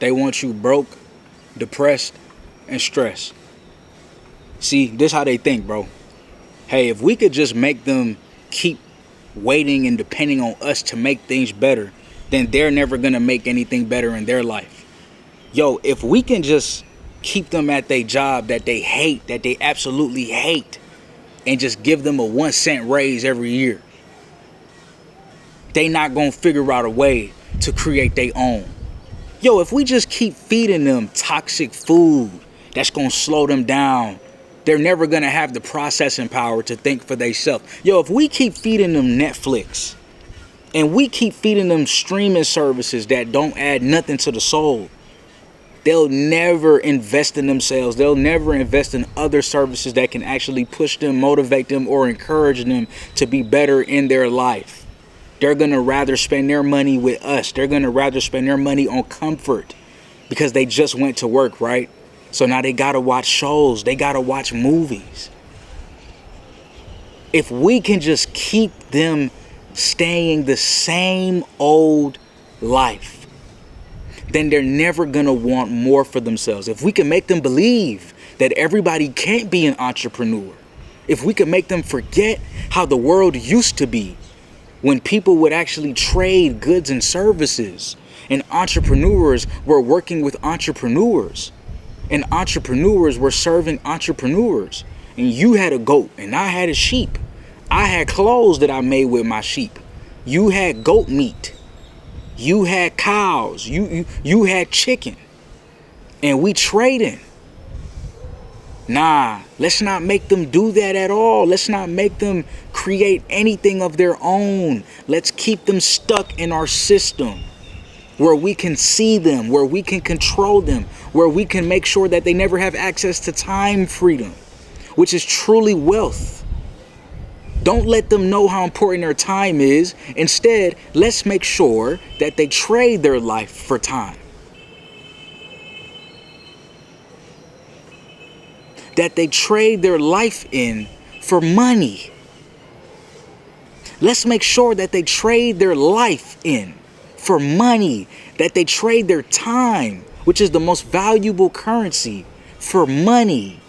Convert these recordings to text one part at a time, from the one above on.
They want you broke, depressed, and stressed. See, this how they think, bro. Hey, if we could just make them keep waiting and depending on us to make things better, then they're never gonna make anything better in their life. Yo, if we can just keep them at their job that they hate, that they absolutely hate, and just give them a 1 cent raise every year, they not gonna figure out a way to create their own. Yo, if we just keep feeding them toxic food that's gonna slow them down, they're never gonna have the processing power to think for themselves. Yo, if we keep feeding them Netflix and we keep feeding them streaming services that don't add nothing to the soul, they'll never invest in themselves. They'll never invest in other services that can actually push them, motivate them, or encourage them to be better in their life. They're gonna rather spend their money with us. They're gonna rather spend their money on comfort because they just went to work, right? So now they gotta watch shows. They gotta watch movies. If we can just keep them staying the same old life, then they're never gonna want more for themselves. If we can make them believe that everybody can't be an entrepreneur, if we can make them forget how the world used to be, when people would actually trade goods and services, and entrepreneurs were working with entrepreneurs, and entrepreneurs were serving entrepreneurs, and you had a goat and I had a sheep. I had clothes that I made with my sheep. You had goat meat. You had cows. You had chicken. And we trading. Nah, let's not make them do that at all. Let's not make them create anything of their own. Let's keep them stuck in our system where we can see them, where we can control them, where we can make sure that they never have access to time freedom, which is truly wealth. Don't let them know how important their time is. Instead, let's make sure that they trade their life for time. That they trade their life in for money. Let's make sure that they trade their life in for money. That they trade their time, which is the most valuable currency, for money.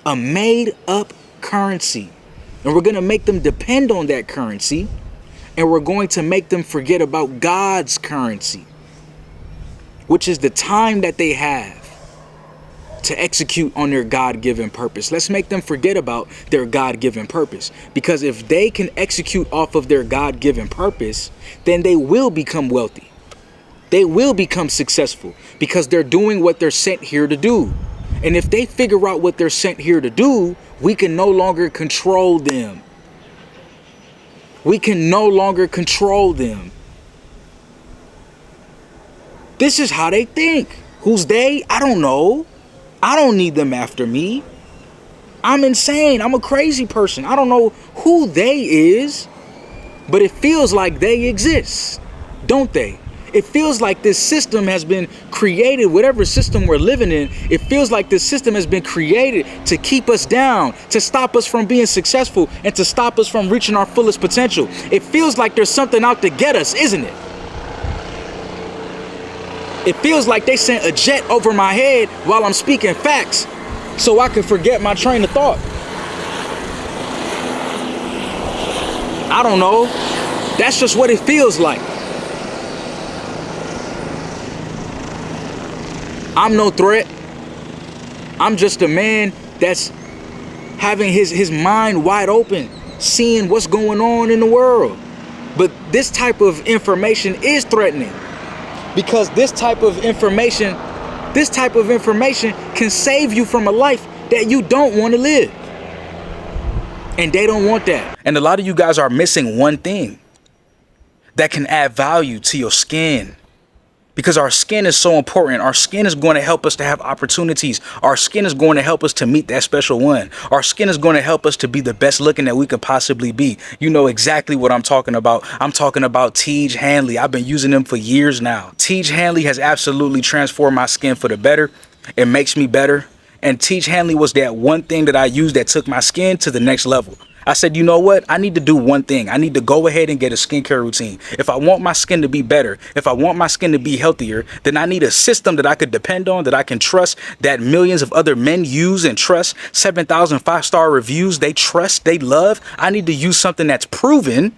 A made up currency. And we're going to make them depend on that currency. And we're going to make them forget about God's currency, which is the time that they have to execute on their God-given purpose. Let's make them forget about their God-given purpose. Because if they can execute off of their God-given purpose, then they will become wealthy. They will become successful because they're doing what they're sent here to do. And if they figure out what they're sent here to do, we can no longer control them. We can no longer control them. This is how they think. Who's they? I don't know. I don't need them after me. I'm insane. I'm a crazy person. I don't know who they is, but it feels like they exist, don't they? It feels like this system has been created, whatever system we're living in, it feels like this system has been created to keep us down, to stop us from being successful, and to stop us from reaching our fullest potential. It feels like there's something out to get us, isn't it? It feels like they sent a jet over my head while I'm speaking facts so I can forget my train of thought. I don't know. That's just what it feels like. I'm no threat. I'm just a man that's having his mind wide open, seeing what's going on in the world. But this type of information is threatening because this type of information can save you from a life that you don't want to live. And they don't want that. And a lot of you guys are missing one thing that can add value to your skin. Because our skin is so important. Our skin is going to help us to have opportunities. Our skin is going to help us to meet that special one. Our skin is going to help us to be the best looking that we could possibly be. You know exactly what I'm talking about. I'm talking about Tiege Hanley. I've been using them for years now. Tiege Hanley has absolutely transformed my skin for the better. It makes me better. And Tiege Hanley was that one thing that I used that took my skin to the next level. I said, you know what? I need to do one thing. I need to go ahead and get a skincare routine. If I want my skin to be better, if I want my skin to be healthier, then I need a system that I could depend on, that I can trust, that millions of other men use and trust. 7,000 5-star reviews they trust, they love. I need to use something that's proven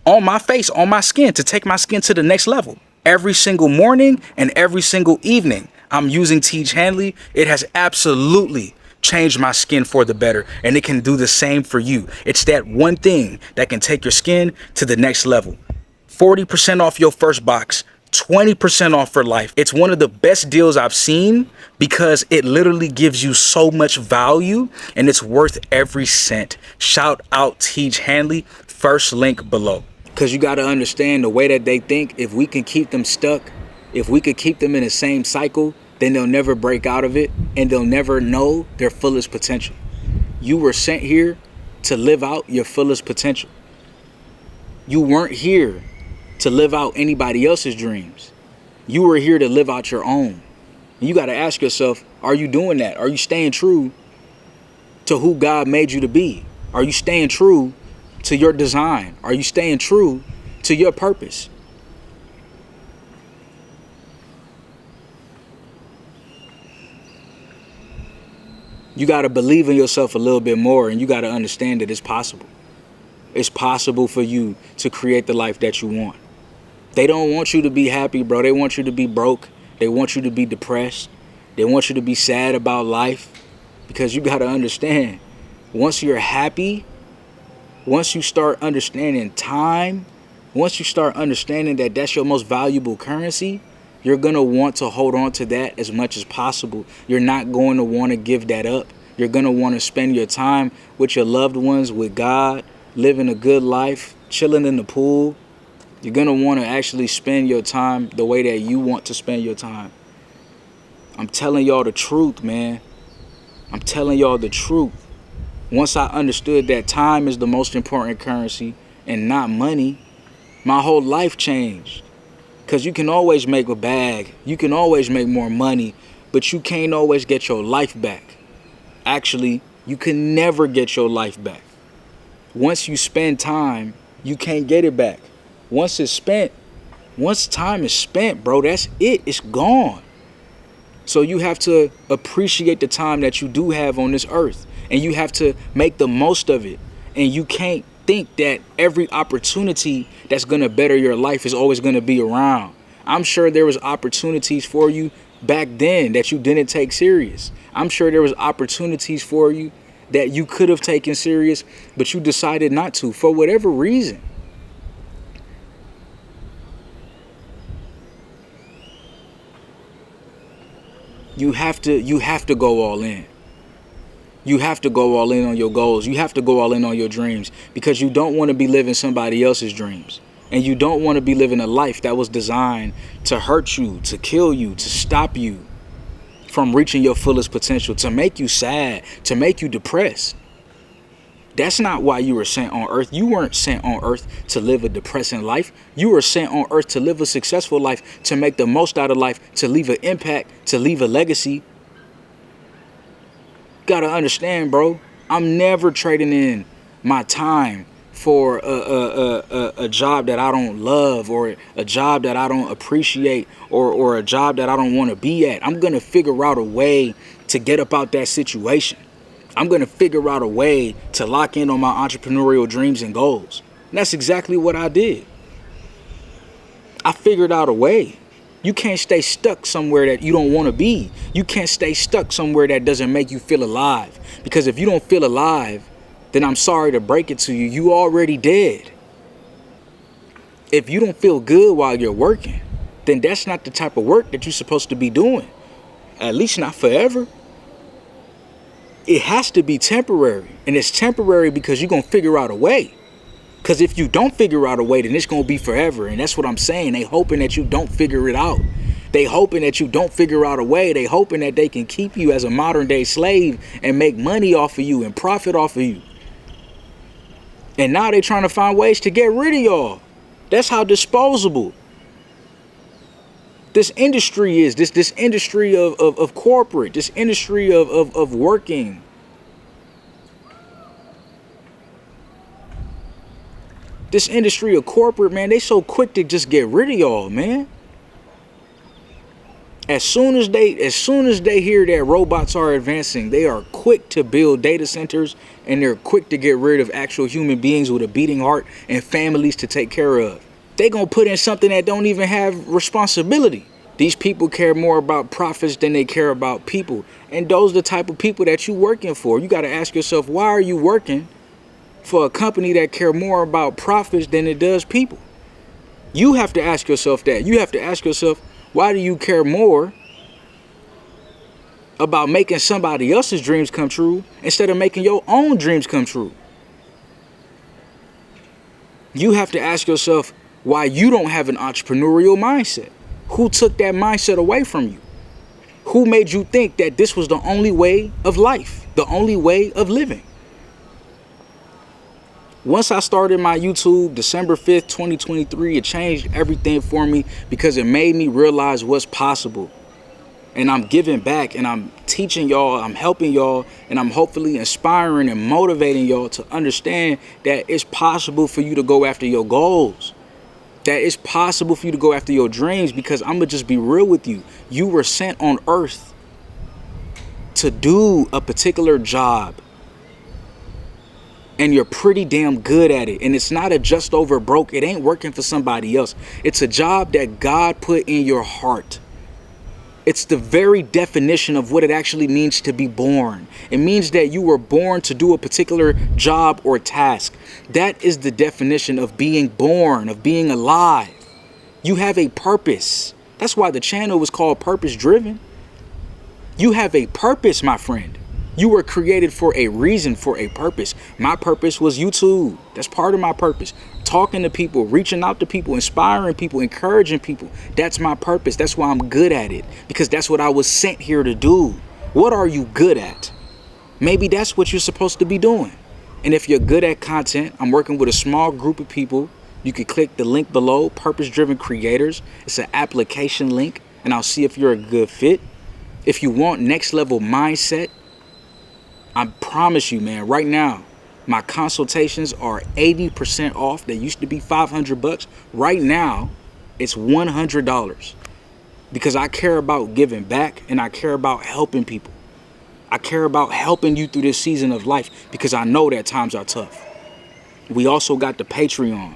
on my face, on my skin, to take my skin to the next level. Every single morning and every single evening, I'm using Tiege Hanley. It has absolutely changed my skin for the better, and it can do the same for you. It's that one thing that can take your skin to the next level. 40% off your first box, 20% off for life. It's one of the best deals I've seen because it literally gives you so much value, and it's worth every cent. Shout out Tiege Hanley, first link below. Because you got to understand the way that they think. If we can keep them stuck, if we could keep them in the same cycle, then they'll never break out of it, and they'll never know their fullest potential. You were sent here to live out your fullest potential. You weren't here to live out anybody else's dreams. You were here to live out your own. And you got to ask yourself, are you doing that? Are you staying true to who God made you to be? Are you staying true to your design? Are you staying true to your purpose? You got to believe in yourself a little bit more, and you got to understand that it's possible. It's possible for you to create the life that you want. They don't want you to be happy, bro. They want you to be broke. They want you to be depressed. They want you to be sad about life, because you got to understand, once you're happy, once you start understanding time, once you start understanding that that's your most valuable currency, you're going to want to hold on to that as much as possible. You're not going to want to give that up. You're going to want to spend your time with your loved ones, with God, living a good life, chilling in the pool. You're going to want to actually spend your time the way that you want to spend your time. I'm telling y'all the truth, man. I'm telling y'all the truth. Once I understood that time is the most important currency and not money, my whole life changed. Because you can always make a bag. You can always make more money, but you can't always get your life back. Actually, you can never get your life back. Once you spend time, you can't get it back. Once it's spent, once time is spent, bro, that's it. It's gone. So you have to appreciate the time that you do have on this earth, and you have to make the most of it. And you can't think that every opportunity that's going to better your life is always going to be around. I'm sure there was opportunities for you back then that you didn't take serious. I'm sure there was opportunities for you that you could have taken serious, but you decided not to for whatever reason. You have to go all in. You have to go all in on your goals. You have to go all in on your dreams, because you don't want to be living somebody else's dreams. And you don't want to be living a life that was designed to hurt you, to kill you, to stop you from reaching your fullest potential, to make you sad, to make you depressed. That's not why you were sent on earth. You weren't sent on earth to live a depressing life. You were sent on earth to live a successful life, to make the most out of life, to leave an impact, to leave a legacy. Gotta understand, bro, I'm never trading in my time for a job that I don't love, or a job that I don't appreciate, or a job that I don't want to be at. I'm gonna figure out a way to get up out that situation. I'm gonna figure out a way to lock in on my entrepreneurial dreams and goals. And that's exactly what I did. I figured out a way. You can't stay stuck somewhere that you don't want to be. You can't stay stuck somewhere that doesn't make you feel alive. Because if you don't feel alive, then I'm sorry to break it to you, you already dead. If you don't feel good while you're working, then that's not the type of work that you're supposed to be doing. At least not forever. It has to be temporary. And it's temporary because you're going to figure out a way. Because if you don't figure out a way, then it's going to be forever. And that's what I'm saying. They hoping that you don't figure it out. They hoping that you don't figure out a way. They hoping that they can keep you as a modern day slave and make money off of you and profit off of you. And now they're trying to find ways to get rid of y'all. That's how disposable this industry is. This industry of corporate, this industry of working. This industry of corporate, man, they so quick to just get rid of y'all, man. As soon as they hear that robots are advancing, they are quick to build data centers, and they're quick to get rid of actual human beings with a beating heart and families to take care of. They gonna put in something that don't even have responsibility. These people care more about profits than they care about people. And those are the type of people that you working for. You gotta ask yourself, why are you working for a company that care more about profits than it does people? You have to ask yourself that. You have to ask yourself, why do you care more about making somebody else's dreams come true instead of making your own dreams come true? You have to ask yourself why you don't have an entrepreneurial mindset. Who took that mindset away from you? Who made you think that this was the only way of life, the only way of living? Once I started my YouTube, December 5th, 2023, it changed everything for me because it made me realize what's possible. And I'm giving back, and I'm teaching y'all, I'm helping y'all, and I'm hopefully inspiring and motivating y'all to understand that it's possible for you to go after your goals. That it's possible for you to go after your dreams, because I'm going to just be real with you. You were sent on earth to do a particular job. And you're pretty damn good at it. And it's not a just over broke. It ain't working for somebody else. It's a job that God put in your heart. It's the very definition of what it actually means to be born. It means that you were born to do a particular job or task. That is the definition of being born, of being alive. You have a purpose. That's why the channel was called Purpose Driven. You have a purpose, my friend. You were created for a reason, for a purpose. My purpose was YouTube. That's part of my purpose. Talking to people, reaching out to people, inspiring people, encouraging people. That's my purpose. That's why I'm good at it, because that's what I was sent here to do. What are you good at? Maybe that's what you're supposed to be doing. And if you're good at content, I'm working with a small group of people. You can click the link below, Purpose Driven Creators. It's an application link, and I'll see if you're a good fit. If you want next level mindset, I promise you, man, right now, my consultations are 80% off. They used to be $500. Right now, it's $100, because I care about giving back, and I care about helping people. I care about helping you through this season of life, because I know that times are tough. We also got the Patreon.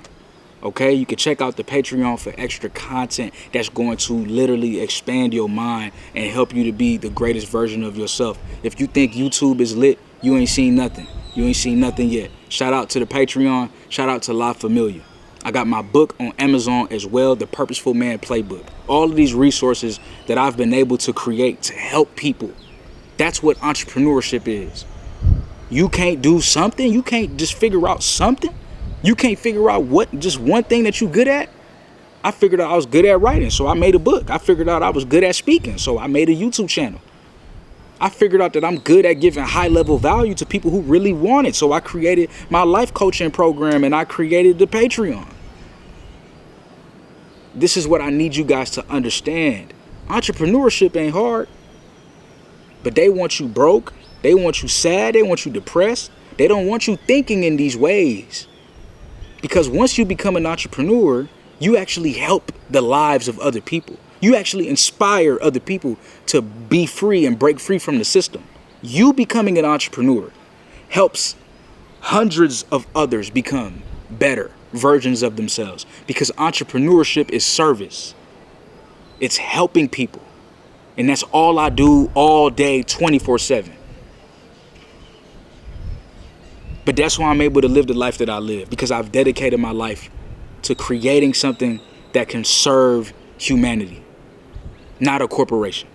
Okay, you can check out the Patreon for extra content that's going to literally expand your mind and help you to be the greatest version of yourself. If you think YouTube is lit, you ain't seen nothing. You ain't seen nothing yet. Shout out to the Patreon. Shout out to La Familia. I got my book on Amazon as well, The Purposeful Man Playbook. All of these resources that I've been able to create to help people. That's what entrepreneurship is. You can't do something. You can't just figure out something. You can't figure out just one thing that you're good at. I figured out I was good at writing, so I made a book. I figured out I was good at speaking, so I made a YouTube channel. I figured out that I'm good at giving high-level value to people who really want it, so I created my life coaching program, and I created the Patreon. This is what I need you guys to understand. Entrepreneurship ain't hard, but they want you broke. They want you sad. They want you depressed. They don't want you thinking in these ways. Because once you become an entrepreneur, you actually help the lives of other people. You actually inspire other people to be free and break free from the system. You becoming an entrepreneur helps hundreds of others become better versions of themselves, because entrepreneurship is service. It's helping people. And that's all I do all day, 24/7. But that's why I'm able to live the life that I live, because I've dedicated my life to creating something that can serve humanity, not a corporation.